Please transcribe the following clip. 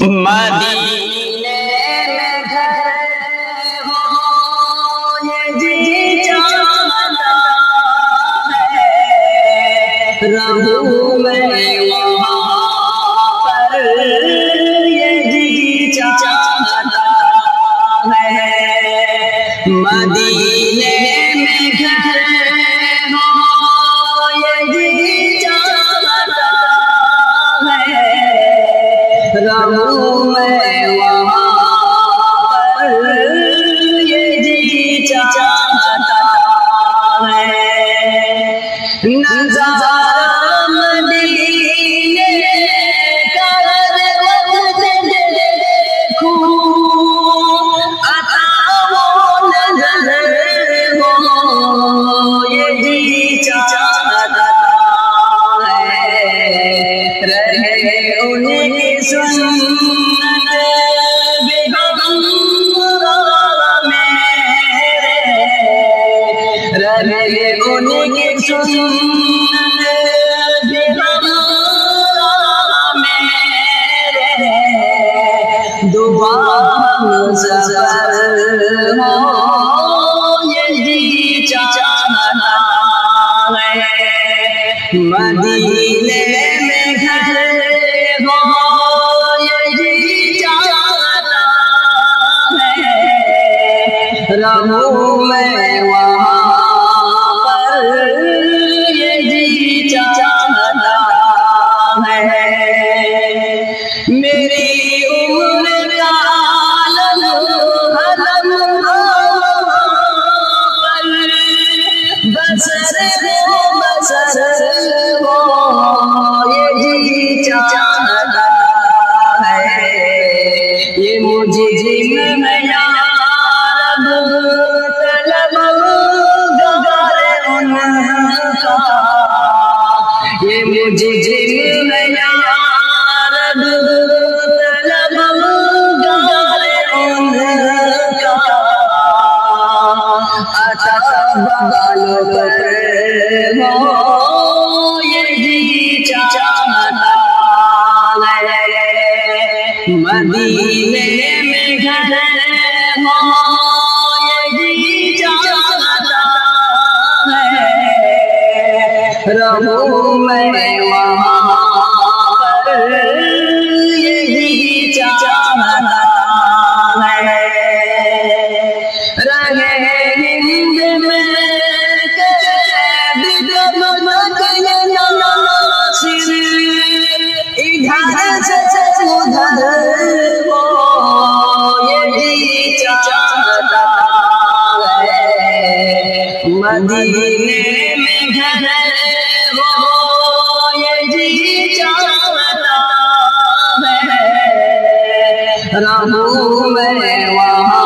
مدینے میں گھر ہو یہ جی چاہتا ہے، رہوں میں وہاں پر یہ جی چاہتا ہے، مدینے میں گھر ہو یہ جی چاہتا ہے، رہوں میں وہاں پر یہ جی چاہتا ہے، نظارہ مدینے کا ہر وقت دیکھوں، عطا وہ نظر ہو یہ جی چاہتا ہے، رہے ان کی سنت بیگم میرے، رہے ان کی سنت بیگم میرے، دعا سفر ہو یہ جی چاہتا ہے، مدینے میں گھر ہو یہ جی چاہتا ہے، رہوں میں وہاں پر یہ جی چاہتا ہے، میری عمر کا بسر ہو یہ جی چاہتا ہے، یہ مجھے جن میں یا رب طلب گار ان کا، یہ مجھے جن میں یا رب طلب گار ان کا، عطا بالوں پر ہو یہ جی چاہتا ہے، مدینے میں گھر ہو یہ جی چاہتا ہے، رہوں میں وہاں پر یہ جی چاہتا ہے، رہے ہند میں قید ناصر، ادھر سے ادھر ہو یہ جی چاہتا ہے، مدینے میں گھر ہو یہ جی چاہتا ہے، رہوں میں وہاں